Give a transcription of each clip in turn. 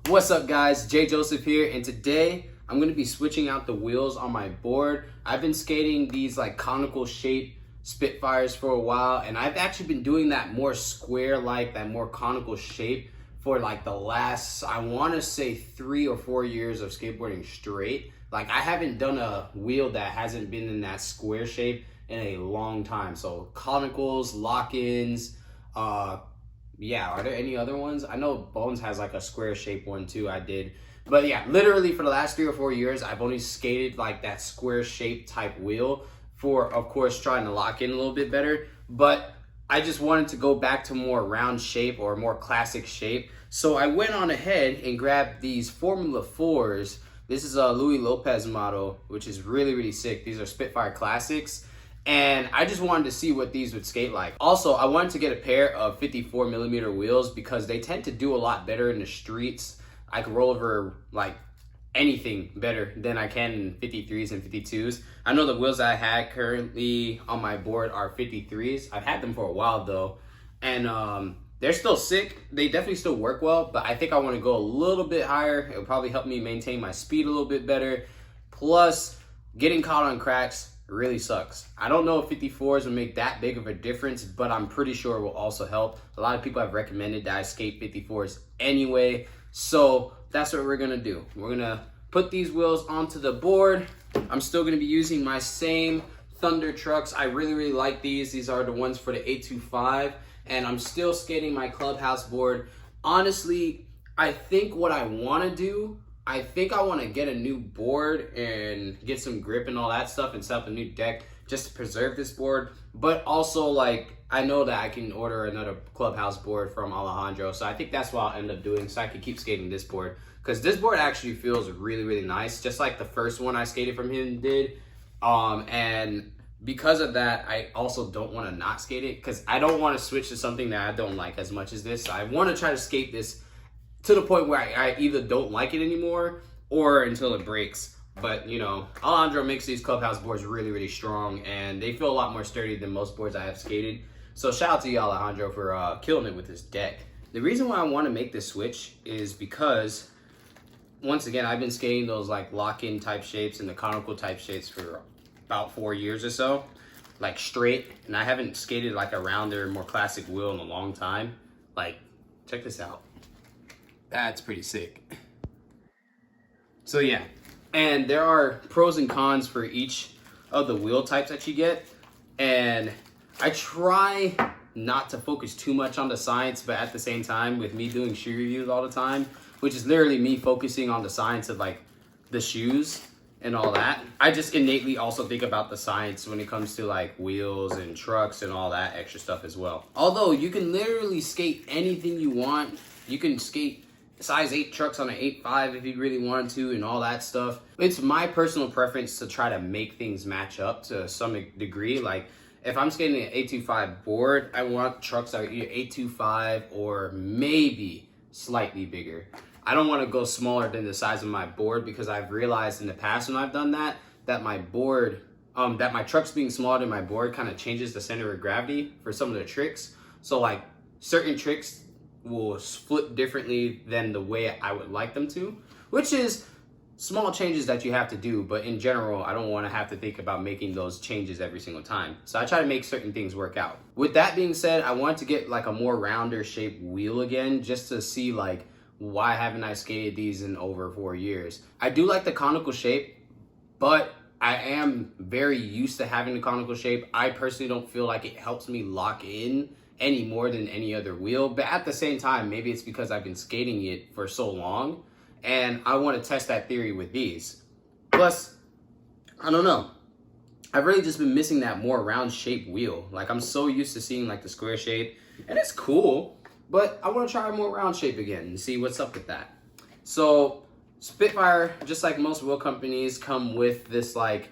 What's up guys, Jay Joseph here, and today I'm going to be switching out the wheels on my board. I've been skating these like conical shape Spitfires for a while, and I've actually been doing that more square like, that more conical shape for like the last, I want to say 3 or 4 years of skateboarding straight. Like I haven't done a wheel that hasn't been in that square shape in a long time. So conicals, lock-ins, yeah, are there any other ones? I know Bones has like a square shape one too, I did. But yeah, literally for the last 3 or 4 years, I've only skated like that square shape type wheel for, of course, trying to lock in a little bit better. But I just wanted to go back to more round shape or more classic shape. So I went on ahead and grabbed these Formula 4s. This is a Louis Lopez model, which is really, really sick. These are Spitfire Classics. And I just wanted to see what these would skate like. Also, I wanted to get a pair of 54 millimeter wheels because they tend to do a lot better in the streets. I can roll over like anything better than I can in 53s and 52s. I know the wheels that I had currently on my board are 53s. I've had them for a while though. And they're still sick. They definitely still work well, but I think I want to go a little bit higher. It'll probably help me maintain my speed a little bit better. Plus, getting caught on cracks really sucks. I don't know if 54s will make that big of a difference, but I'm pretty sure it will also help. A lot of people have recommended that I skate 54s anyway, so that's what we're gonna do. We're gonna put these wheels onto the board. I'm still gonna be using my same Thunder trucks. I really, really like these. These are the ones for the 825, and I'm still skating my Clubhouse board. Honestly, I think what I wanna do, I think I want to get a new board and get some grip and all that stuff and set up a new deck just to preserve this board. But also, like, I know that I can order another Clubhouse board from Alejandro. So I think that's what I'll end up doing so I can keep skating this board. Because this board actually feels really, really nice. Just like the first one I skated from him did. And because of that, I also don't want to not skate it. Because I don't want to switch to something that I don't like as much as this. So I want to try to skate this to the point where I either don't like it anymore or until it breaks. But, you know, Alejandro makes these Clubhouse boards really, really strong, and they feel a lot more sturdy than most boards I have skated. So shout out to you, Alejandro, for killing it with this deck. The reason why I want to make this switch is because, once again, I've been skating those like lock-in type shapes and the conical type shapes for about 4 years or so, like straight, and I haven't skated like a rounder, more classic wheel in a long time. Like, check this out. That's pretty sick. So yeah, and there are pros and cons for each of the wheel types that you get. And I try not to focus too much on the science, but at the same time, with me doing shoe reviews all the time, which is literally me focusing on the science of like the shoes and all that, I just innately also think about the science when it comes to like wheels and trucks and all that extra stuff as well. Although you can literally skate anything you want. You can skate size 8 trucks on an 8.5 if you really wanted to and all that stuff. It's my personal preference to try to make things match up to some degree. Like if I'm skating an 825 board, I want trucks that are either 825 or maybe slightly bigger. I don't want to go smaller than the size of my board because I've realized in the past when I've done that, that my board, that my trucks being smaller than my board kind of changes the center of gravity for some of the tricks. So like certain tricks will flip differently than the way I would like them to, which is small changes that you have to do, but in general, I don't want to have to think about making those changes every single time. So I try to make certain things work out. With that being said, I want to get like a more rounder shaped wheel again, just to see like, why haven't I skated these in over 4 years? I do like the conical shape, but I am very used to having the conical shape. I personally don't feel like it helps me lock in any more than any other wheel, but at the same time, maybe it's because I've been skating it for so long and I want to test that theory with these. Plus, I don't know, I've really just been missing that more round shaped wheel. Like I'm so used to seeing like the square shape, and it's cool, but I want to try a more round shape again and see what's up with that. So Spitfire, just like most wheel companies, come with this like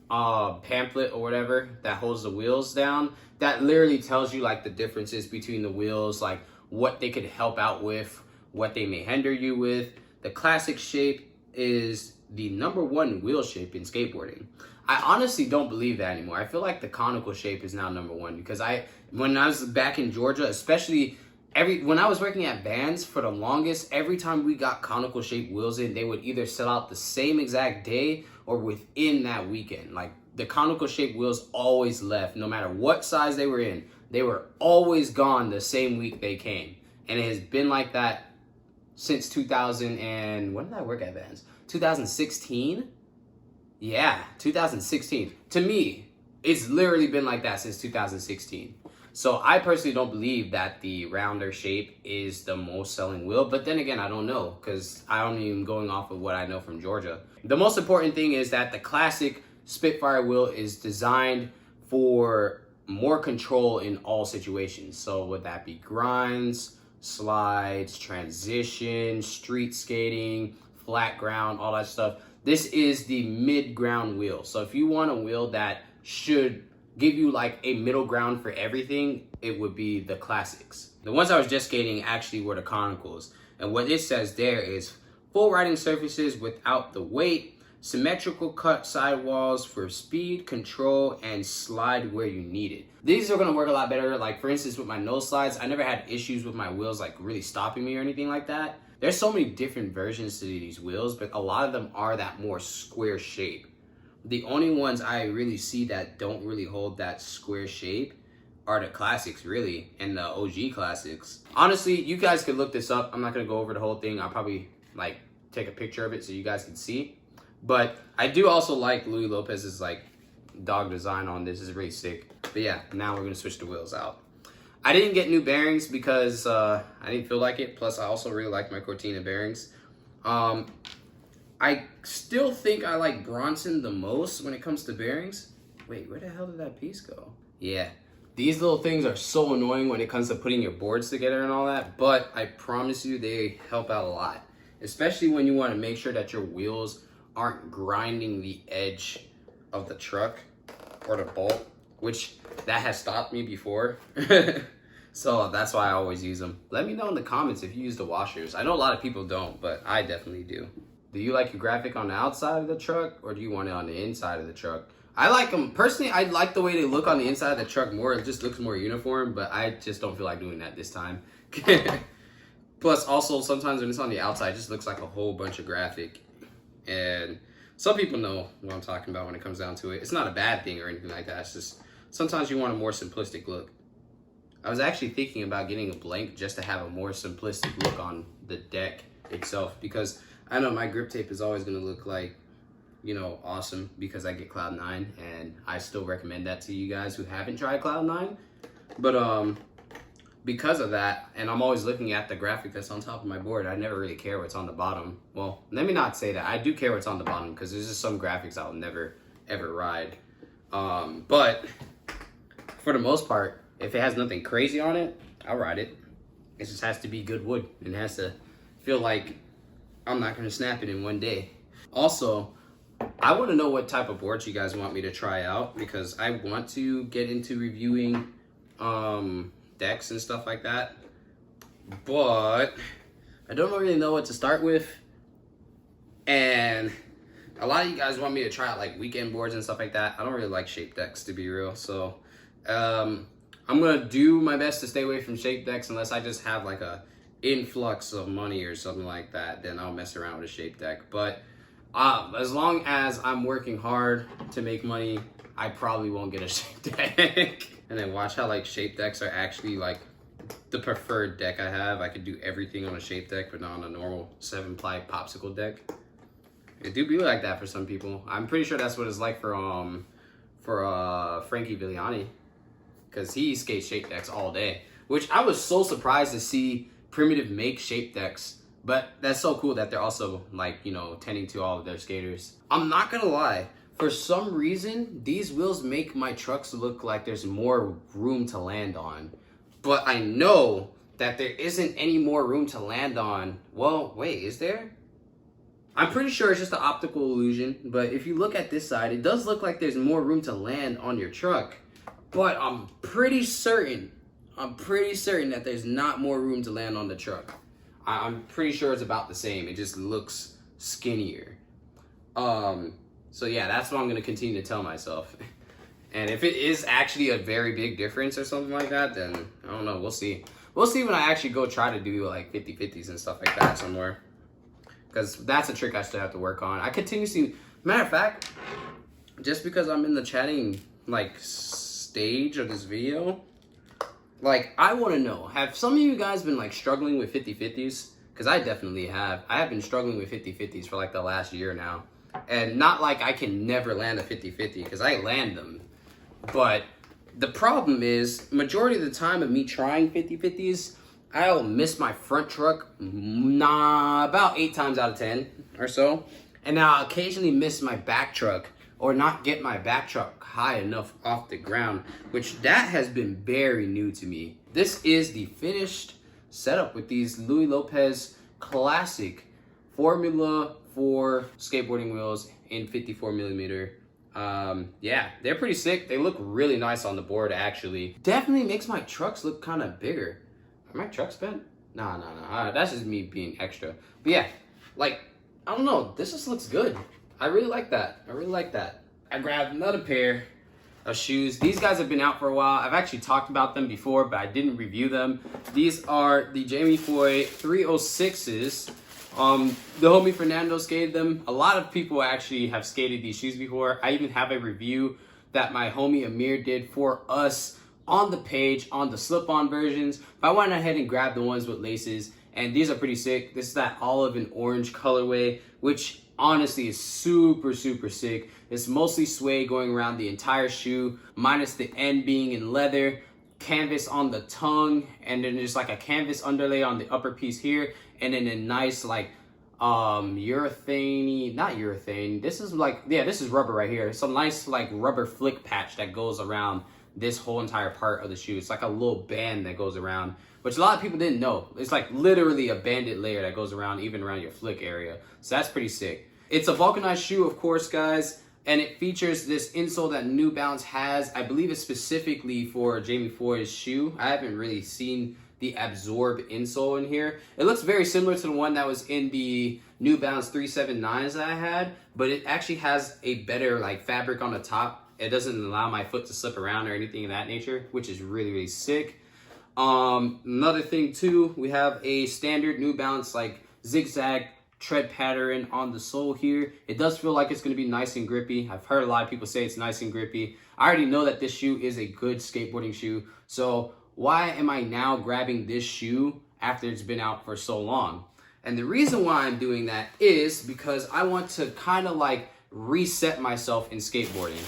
pamphlet or whatever that holds the wheels down, that literally tells you like the differences between the wheels, like what they could help out with, what they may hinder you with. The classic shape is the #1 wheel shape in skateboarding. I honestly don't believe that anymore. I feel like the conical shape is now #1 because when I was back in Georgia, especially When I was working at Vans for the longest, every time we got conical shaped wheels in, they would either sell out the same exact day or within that weekend. Like the conical shaped wheels always left, no matter what size they were in. They were always gone the same week they came. And it has been like that since 2000 and, when did I work at Vans? 2016? Yeah, 2016. To me, it's literally been like that since 2016. So I personally don't believe that the rounder shape is the most selling wheel, but then again, I don't know because I only am going off of what I know from Georgia. The most important thing is that the classic Spitfire wheel is designed for more control in all situations. So would that be grinds, slides, transition, street skating, flat ground, all that stuff. This is the mid-ground wheel. So if you want a wheel that should give you like a middle ground for everything, it would be the classics. The ones I was just skating actually were the conicals. And what it says there is full riding surfaces without the weight, symmetrical cut sidewalls for speed, control, and slide where you need it. These are gonna work a lot better. Like for instance, with my nose slides, I never had issues with my wheels like really stopping me or anything like that. There's so many different versions to these wheels, but a lot of them are that more square shape. The only ones I really see that don't really hold that square shape are the classics, really, and the OG classics. Honestly, you guys could look this up. I'm not gonna go over the whole thing. I'll probably like take a picture of it so you guys can see. But I do also like Louis Lopez's like dog design on this. Is really sick. But yeah, now we're gonna switch the wheels out. I didn't get new bearings because I didn't feel like it. Plus, I also really like my Cortina bearings. I still think I like Bronson the most when it comes to bearings. Wait, where the hell did that piece go? Yeah, these little things are so annoying when it comes to putting your boards together and all that, but I promise you they help out a lot. Especially when you want to make sure that your wheels aren't grinding the edge of the truck or the bolt, which that has stopped me before. So that's why I always use them. Let me know in the comments if you use the washers. I know a lot of people don't, but I definitely do. Do you like your graphic on the outside of the truck or do you want it on the inside of the truck? I like them. Personally, I like the way they look on the inside of the truck more. It just looks more uniform, but I just don't feel like doing that this time. Plus, also, sometimes when it's on the outside, it just looks like a whole bunch of graphic. And some people know what I'm talking about when it comes down to it. It's not a bad thing or anything like that. It's just sometimes you want a more simplistic look. I was actually thinking about getting a blank just to have a more simplistic look on the deck itself because I know my grip tape is always going to look like, you know, awesome because I get Cloud 9 and I still recommend that to you guys who haven't tried Cloud 9. But because of that, and I'm always looking at the graphic that's on top of my board, I never really care what's on the bottom. Well, let me not say that. I do care what's on the bottom because there's just some graphics I'll never ever ride. But for the most part, if it has nothing crazy on it, I'll ride it. It just has to be good wood and it has to feel like I'm not going to snap it in one day. Also, I want to know what type of boards you guys want me to try out because I want to get into reviewing decks and stuff like that. But I don't really know what to start with. And a lot of you guys want me to try out like weekend boards and stuff like that. I don't really like shape decks, to be real. So I'm going to do my best to stay away from shape decks unless I just have like a influx of money or something like that, then I'll mess around with a shape deck. But as long as I'm working hard to make money, I probably won't get a shape deck. And then watch how like shape decks are actually like the preferred deck I have. I could do everything on a shape deck, but not on a normal 7-ply popsicle deck. It do be like that for some people. I'm pretty sure that's what it's like for Frankie Vigliani, because he skates shape decks all day. Which I was so surprised to see Primitive make shape decks, but that's so cool that they're also like, you know, tending to all of their skaters. I'm not gonna lie, for some reason these wheels make my trucks look like there's more room to land on, but I know that there isn't any more room to land on. Well, wait, is there? I'm pretty sure it's just an optical illusion, but if you look at this side, it does look like there's more room to land on your truck, but I'm pretty certain that there's not more room to land on the truck. I'm pretty sure it's about the same. It just looks skinnier. So yeah, that's what I'm going to continue to tell myself. And if it is actually a very big difference or something like that, then I don't know, we'll see. We'll see when I actually go try to do like 50-50s and stuff like that somewhere. Because that's a trick I still have to work on. I continuously, matter of fact, just because I'm in the chatting like stage of this video, like I want to know, have some of you guys been like struggling with 50-50s? Because I definitely have. I have been struggling with 50-50s for like the last year now. And not like I can never land a 50-50, because I land them. But the problem is, majority of the time of me trying 50-50s, I'll miss my front truck about 8 times out of 10 or so. And I'll occasionally miss my back truck or not get my back truck high enough off the ground, which that has been very new to me. This is the finished setup with these Louis Lopez classic Formula 4 skateboarding wheels in 54mm. Yeah, they're pretty sick. They look really nice on the board, actually. Definitely makes my trucks look kind of bigger. Are my trucks bent? Nah. That's just me being extra. But yeah, like, I don't know. This just looks good. I really like that. I grabbed another pair of shoes. These guys have been out for a while. I've actually talked about them before, but I didn't review them. These are the Jamie Foy 306s. The homie Fernando skated them. A lot of people actually have skated these shoes before. I even have a review that my homie Amir did for us on the page on the slip-on versions. But I went ahead and grabbed the ones with laces, and these are pretty sick. This is that olive and orange colorway, which honestly is super sick. It's mostly suede going around the entire shoe, minus the end being in leather, canvas on the tongue, and then just like a canvas underlay on the upper piece here, and then a nice like urethane, not urethane, this is like, yeah, this is rubber right here. Some nice like rubber flick patch that goes around this whole entire part of the shoe. It's like a little band that goes around, which a lot of people didn't know. It's like literally a banded layer that goes around, even around your flick area. So that's pretty sick. It's a vulcanized shoe, of course, guys, and it features this insole that New Balance has. I believe it's specifically for Jamie Foy's shoe. I haven't really seen the Absorb insole in here. It looks very similar to the one that was in the New Balance 379s that I had, but it actually has a better like fabric on the top. It doesn't allow my foot to slip around or anything of that nature, which is really sick. Another thing too, we have a standard New Balance like zigzag tread pattern on the sole here. It does feel like it's going to be nice and grippy. I've heard a lot of people say it's nice and grippy. I already know that this shoe is a good skateboarding shoe. So why am I now grabbing this shoe after it's been out for so long? And the reason why I'm doing that is because I want to kind of like reset myself in skateboarding.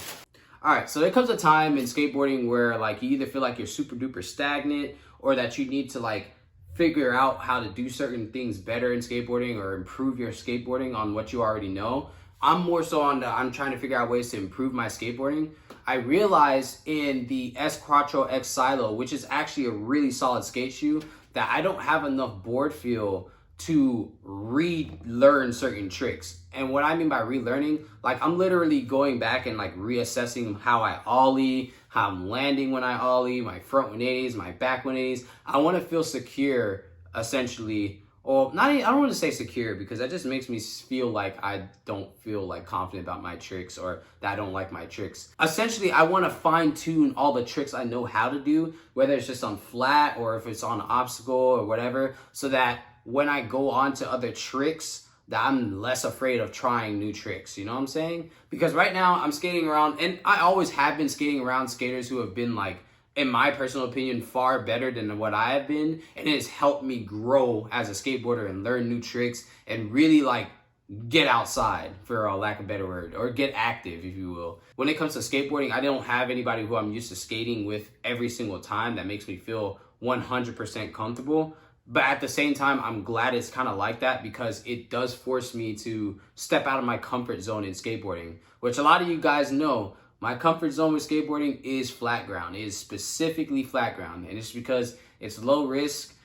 All right, so there comes a time in skateboarding where like you either feel like you're super duper stagnant, or that you need to like figure out how to do certain things better in skateboarding or improve your skateboarding on what you already know. I'm more so on I'm trying to figure out ways to improve my skateboarding. I realized in the S Quattro X Silo, which is actually a really solid skate shoe, that I don't have enough board feel to relearn certain tricks. And what I mean by relearning, like I'm literally going back and like reassessing how I ollie, how I'm landing when I ollie, my front 180s, my back 180s. I want to feel secure, essentially. Or not, I don't want to say secure, because that just makes me feel like I don't feel like confident about my tricks, or that I don't like my tricks. Essentially, I want to fine tune all the tricks I know how to do, whether it's just on flat or if it's on obstacle or whatever, so that when I go on to other tricks, that I'm less afraid of trying new tricks, you know what I'm saying? Because right now I'm skating around, and I always have been skating around skaters who have been like, in my personal opinion, far better than what I have been, and it has helped me grow as a skateboarder and learn new tricks and really like get outside, for a lack of a better word, or get active, if you will. When it comes to skateboarding, I don't have anybody who I'm used to skating with every single time that makes me feel 100% comfortable. But at the same time, I'm glad it's kind of like that, because it does force me to step out of my comfort zone in skateboarding, which a lot of you guys know. My comfort zone with skateboarding is flat ground. It is specifically flat ground, and it's because it's low risk.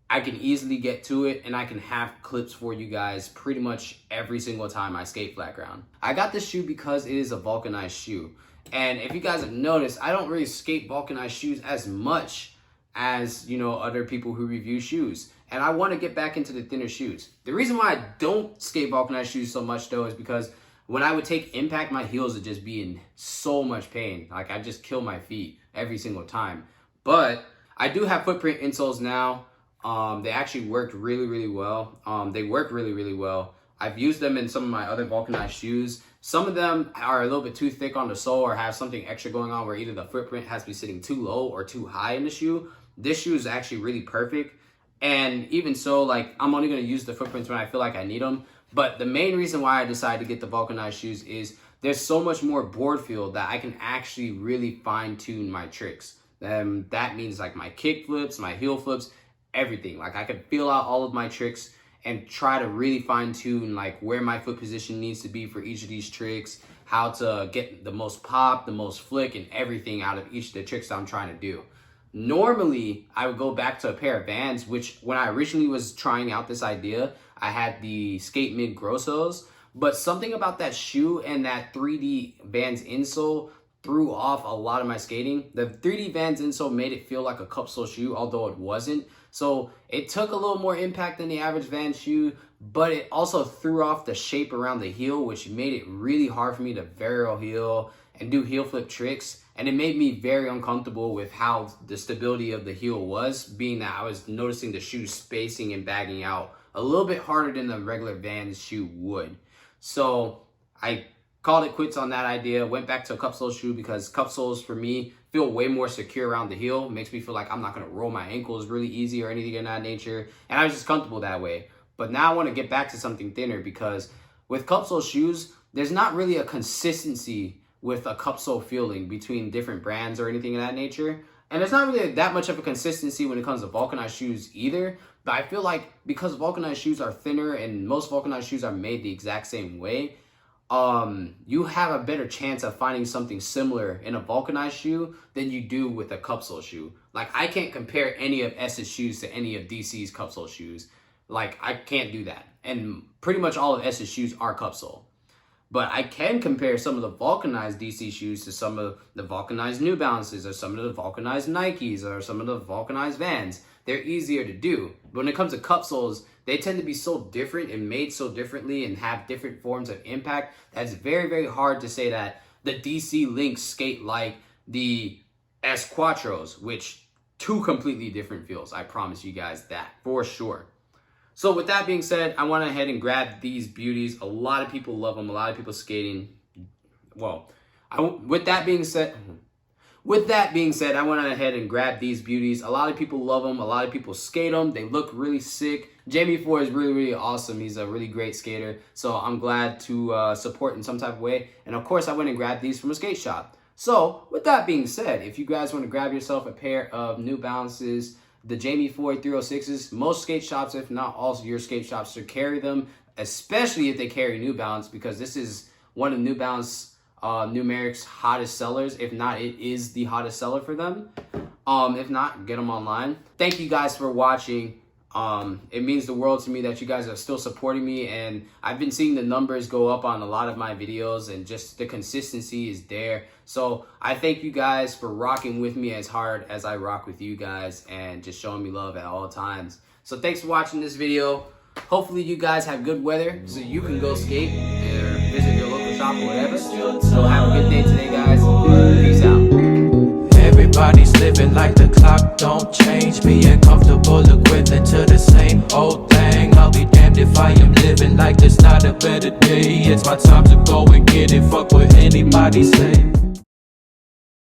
I can easily get to it, and I can have clips for you guys pretty much every single time I skate flat ground. I got this shoe because it is a vulcanized shoe, and if you guys have noticed, I don't really skate vulcanized shoes as much as, you know, other people who review shoes, and I want to get back into the thinner shoes. The reason why I don't skate vulcanized shoes so much though is because when I would take impact, my heels would just be in so much pain. Like I just kill my feet every single time. But I do have footprint insoles now. They actually worked really well. They work really well. I've used them in some of my other vulcanized shoes. Some of them are a little bit too thick on the sole or have something extra going on where either the footprint has to be sitting too low or too high in the shoe. This shoe is actually really perfect. And even so, like, I'm only going to use the footprints when I feel like I need them. But the main reason why I decided to get the vulcanized shoes is there's so much more board feel that I can actually really fine tune my tricks. That means like my kick flips, my heel flips, everything. Like I can feel out all of my tricks and try to really fine tune like where my foot position needs to be for each of these tricks, how to get the most pop, the most flick, and everything out of each of the tricks that I'm trying to do. Normally, I would go back to a pair of Vans, which when I originally was trying out this idea, I had the Skate Mid Grossos, but something about that shoe and that 3D Vans insole threw off a lot of my skating. The 3D Vans insole made it feel like a cup sole shoe, although it wasn't. So it took a little more impact than the average Vans shoe, but it also threw off the shape around the heel, which made it really hard for me to varial heel and do heel flip tricks. And it made me very uncomfortable with how the stability of the heel was, being that I was noticing the shoe spacing and bagging out a little bit harder than the regular Vans shoe would. So I called it quits on that idea, went back to a cup sole shoe because cup soles for me feel way more secure around the heel. It makes me feel like I'm not gonna roll my ankles really easy or anything of that nature. And I was just comfortable that way. But now I wanna get back to something thinner because with cup sole shoes, there's not really a consistency with a cup sole feeling between different brands or anything of that nature. And there's not really that much of a consistency when it comes to vulcanized shoes either. But I feel like because vulcanized shoes are thinner and most vulcanized shoes are made the exact same way, you have a better chance of finding something similar in a vulcanized shoe than you do with a cup sole shoe. Like I can't compare any of S's shoes to any of DC's cup sole shoes. Like I can't do that. And pretty much all of S's shoes are cup sole. But I can compare some of the vulcanized DC shoes to some of the vulcanized New Balances or some of the vulcanized Nikes or some of the vulcanized Vans. They're easier to do. But when it comes to cup soles, they tend to be so different and made so differently and have different forms of impact that it's very hard to say that the DC Lynx skate like the S Quattros, which two completely different feels. I promise you guys that for sure. So with that being said, I went ahead and grabbed these beauties. A lot of people love them. A lot of people skating. Well, with that being said, I went ahead and grabbed these beauties. A lot of people love them. A lot of people skate them. They look really sick. Jamie Foy is really awesome. He's a really great skater. So I'm glad to support in some type of way. And of course, I went and grabbed these from a skate shop. So with that being said, if you guys want to grab yourself a pair of New Balances, the Jamie Foy 306s, most skate shops, if not all your skate shops, should carry them, especially if they carry New Balance, because this is one of New Balance Numeric's hottest sellers. If not, it is the hottest seller for them. If not, get them online. Thank you guys for watching. It means the world to me that you guys are still supporting me, and I've been seeing the numbers go up on a lot of my videos, and just the consistency is there. So I thank you guys for rocking with me as hard as I rock with you guys and just showing me love at all times. So thanks for watching this video. Hopefully you guys have good weather so you can go skate or visit your local shop or whatever. So have a good day today, guys. Peace out. Everybody's living like the clock don't change. Being comfortable equivalent to the same old thing. I'll be damned if I am living like there's not a better day. It's my time to go and get it. Fuck what anybody say.